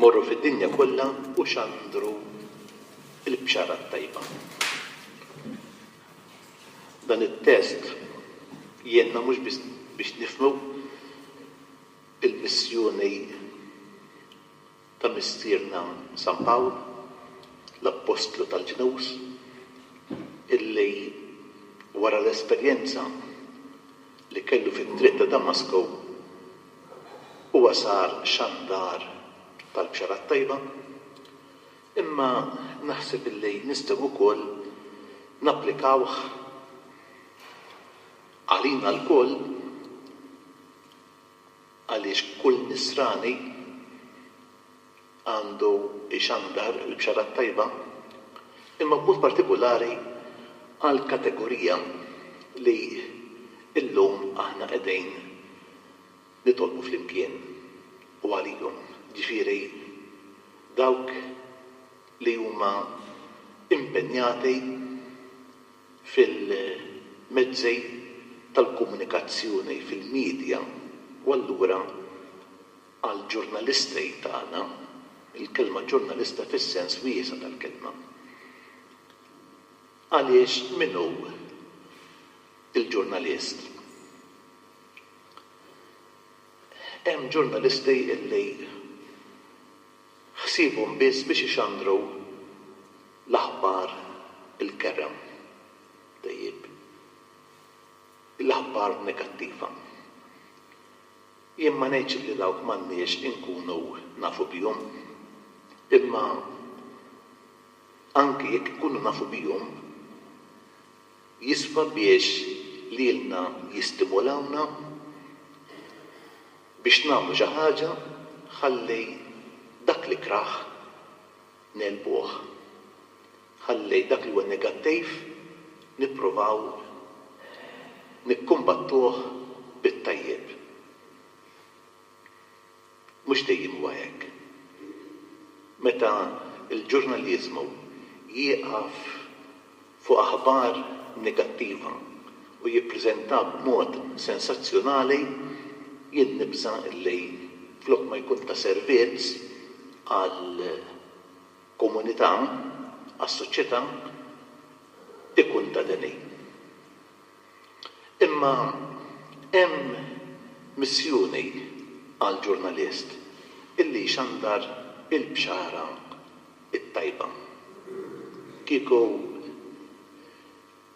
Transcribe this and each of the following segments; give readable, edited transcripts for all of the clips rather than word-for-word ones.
morru fid-dinja kollha u xandru l-bxara tajba. Dan it-test jenna mhux biex nifhmu il-missjoni ta' missierna San Pawl, l-Apostlu tal-Ġnus, illi wara l-esperjenza li kellu fit-triq ta' Damasku huwa sar xandar tal-bxara tajba, imma naħseb illi nistgħu wkoll napplikawh għalina l-koll għaliex kull nisrani għandu ixandar l-bxara tajba, imma b'mod partikolari għal kategorija li illum aħna qegħdin nitolbu flimkien u għalihom, ġifieri dawk li huma impenjati fil-mezzi tal-komunikazzjoni fil-medja u allura għal ġurnalisti tagħna, il-kelma ġurnalista fis-sens wiesa tal-kelma. Għaliex min hu il-ġurnalist? Hemm ġurnalisti illi ħsiebhom biss biex ixandru l-aħbar il-kerem, tajjeb, l-aħbar negattiva. Jien ma ngħidx li dawk m'għandniex inkunu nafu bihom, imma anke jekk ikunu nafu bihom jiswa biex lilna jistimulawna biex nagħmlu xi ħaġa ħalli dak li kraħ nelbuh. Ħalli dak li huwa negattiv nippruvaw nikkumbattuh bit-tajjeb. Mhux dejjem huwa hekk. Meta l-ġurnaliżmu jieqaf fuq aħbar negattiva u jippreżenta b'mod sensazzjonali, jien nibża illi flok ma jkun ta' servizz għall-komunità, għas-soċjetà, ikun ta' deni. Imma hemm missjoni għall-ġurnalist illi xandar il-bxara it-tajba. Kieku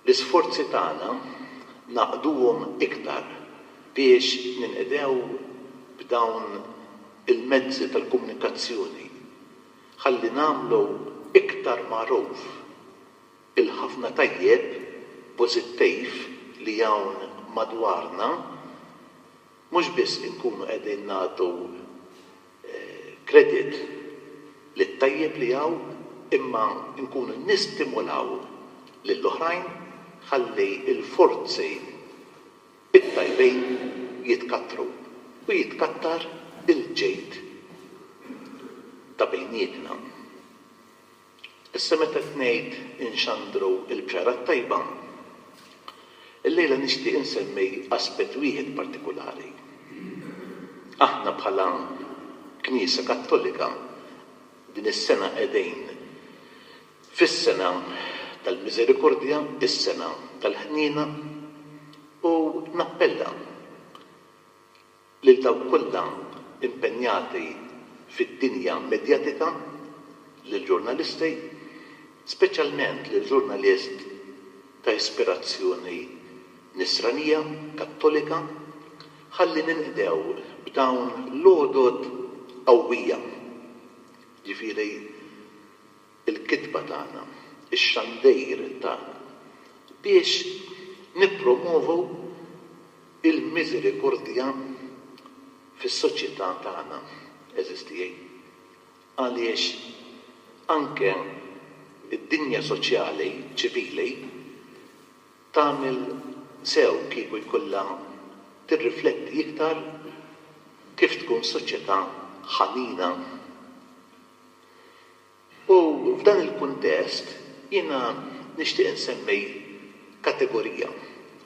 l-isforzi tagħna naqduhom iktar biex ninqedew b'dawn il-mezzi tal-komunikazzjoni ħalli nagħmlu iktar magħruf il-ħafna tajjeb pożittiv li hawn madwarna, mhux biss inkunu qegħdin nagħtu kredit lit-tajjeb li hawn, imma nkunu nistimulaw lill-oħrajn ħalli l-forzi it-tajbin jitkattru u jitkattar il-ġejt ta' bejnietna. Issa meta ngħid inxandru l-bxara tajba, illejla nixtieq insemmi aspett wieħed partikolari. Aħna bħala Knisja Kattolika din is-sena qegħdin fis-sena tal-Miżerikordja, is-sena tal-ħniena, u nappella lil dawk kollha impenjati fid-dinja medjatika, lill-ġurnalisti, speċjalment lill-ġurnalist ta' ispirazzjoni nisranija, kattolika, ħalli ninqdew b'dawn l-għodod qawwija. Ġifieri il-kitba tagħna, ix-xandejr tagħna, biex nippromovu il-miżerikordja fis-soċjetà tagħna eżistijej. Għaliex anke id-dinja soċjali ċivili tagħmel sew kieku jkollha tirrifletti iktar kif tkun soċjetà ħanina. U f'dan il-kuntest jiena nixtieq insemmi kategorija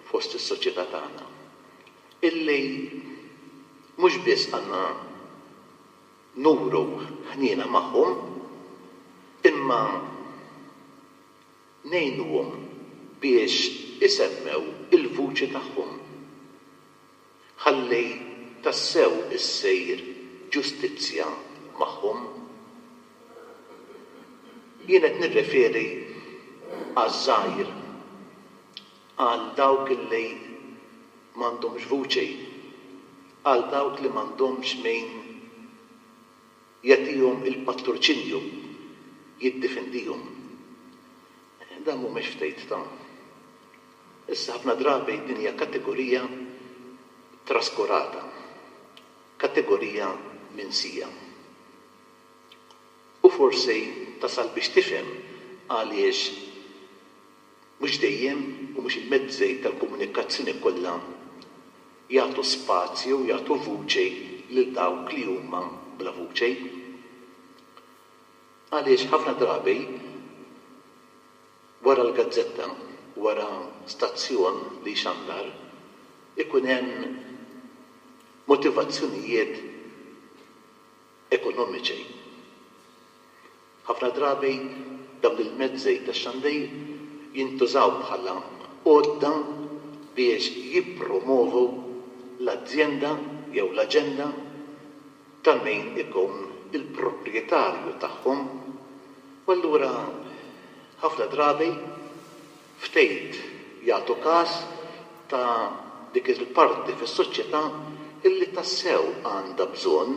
fost is-soċjetà tagħna illi mhux biss għandna nuru ħniena magħhom, imma ngħinuhom biex isemmew il-vuċi tagħhom. Ħalli tassew issejr ġustizzja magħhom. Jien qed nirreferi għaż-żgħir, għal dawk li m'għandhomx vuċi, għal dawk li m'għandhomx min jagħtihom il-patroċinju jiddifendihom. Dan mhumiex ftehim ta'. Issa ħafna drabi din hija kategorija traskurata, kategorija minsija. U forsi tasal biex tifhem għaliex mhux dejjem u mhux il-mezzi tal-komunikazzjoni kollha jagħtu spazju, jagħtu vuċi lil dawk li huma bla vuċi. Għaliex ħafna drabi wara l-gazzetta, wara stazzjon li xandar, ikun hemm motivazzjonijiet ekonomiċi. Ħafna drabi dawn il-mezzi tax-xandir jintużaw bħala għodda biex jippromovu l-azzjenda jew l-aġenda ta' min ikun il-proprjetarju tagħhom. U allura ħafna drabi ftehim jagħtu każ ta' dik il-parti fis-soċjetà illi tassew għandha bżonn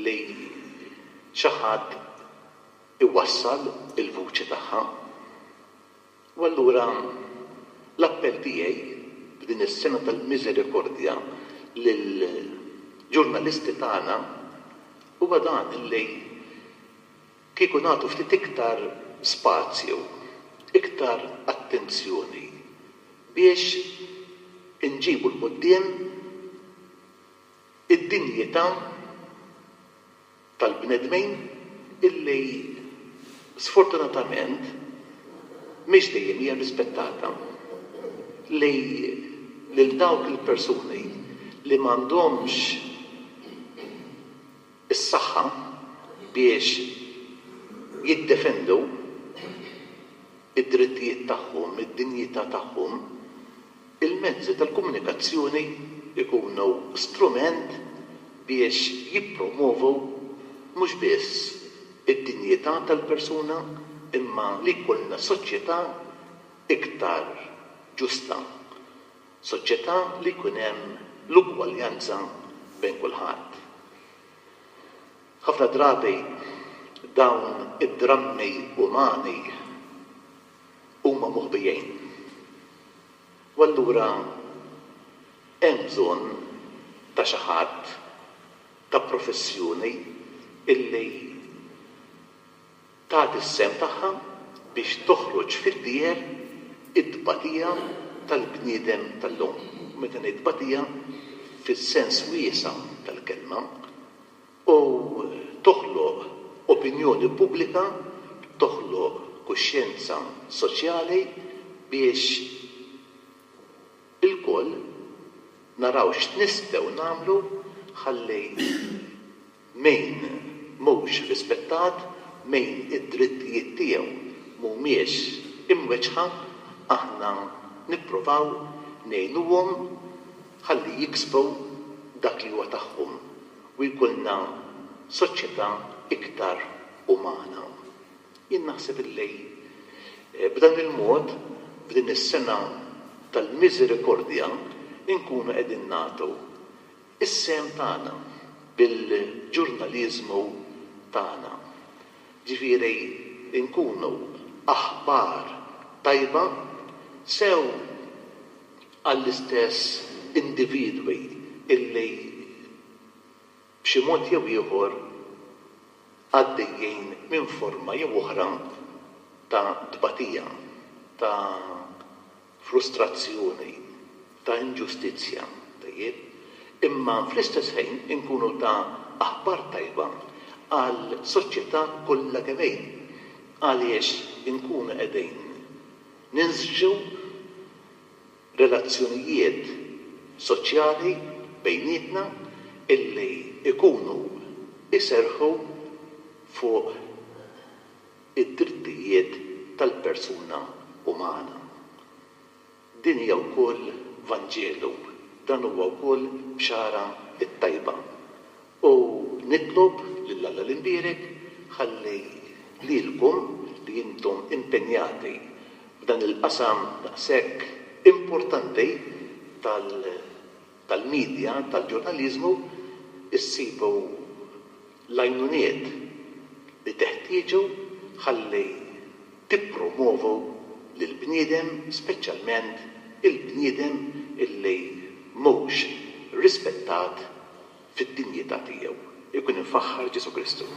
li xi ħadd iwassal il-vuċi tagħha. U allura l-appell tiegħi b'din is-sena tal-Miżerikordja lill-ġurnalisti tagħna huwa dan illi kieku nagħtu ftit iktar spazju, iktar attenzjoni biex inġibu l-quddiem id-dinjità tal-bnedmin illi sfortunatament mhix dejjem hija rispettata lil dawk il-persuni li m'għandhomx is-saħħa biex jiddefendu id-drittijiet tagħhom, id-dinjità tagħhom, il-mezzi tal-komunikazzjoni ikunu strument biex jippromovu mhux biss id-dinjità tal-persuna imma li jkollna soċjetà iktar ġusta, soċjetà li jkun hemm l-ugwaljanza bejn kulħadd. Ħafna drabi dawn id-drammi umani huma moħbijin. U allura hemm bżonn ta' xi ħadd ta' professjoni illi tagħti s-sem tagħha biex toħroġ fid-dier id-tbatija tal-bniedem tal-lum. Meta ngħid tbatija fis-sens wiesa' tal-kelma u toħloq opinjoni pubblika, toħloq kuxjenza soċjali biex il-koll naraw x'nistgħu nagħmlu ħalli min mhux rispettat, min id-drittijiet tiegħu mhumiex imweġħa, aħna nippruvaw ngħinuhom ħalli jiksbu dak li huwa tagħhom u jkollna soċjetà iktar umana. Jien naħseb illi b'dan il-mod, b'din is-sena tal-Miżerikordja, inkunu qegħdin nagħtu is-sem tagħna bil-ġurnaliżmu tagħna. Ġifieri inkunu aħbar tajba sew għall-istess individwi illi b'xi mod jew ieħor għaddejjin minn forma jew oħra ta' tbatija, ta' frustrazzjoni, ta' inġustizzja, imma fl-istess ħin inkunu ta' aħbar tajba għal soċjetà kollha kemm hi, għaliex inkunu qegħdin ninżġu relazzjonijiet soċjali bejnietna illi ikunu iserħu fuq id-drittijiet tal-persuna umana. Din hija wkoll Vanġelu, dan huwa wkoll bxara it-tajba. U nitlob lil Alla l-imbierek ħalli lilkom li intom impenjati f'dan il-qasam daqshekk importanti tal-medja, tal-ġurnaliżmu, issibu l-għajnuniet li teħtieġu ħalli tippromovu lill-bniedem, speċjalment il-bniedem illi mhux rispettat fid-dinjità tiegħu. Ikun infaħħar Ġesu Kristu.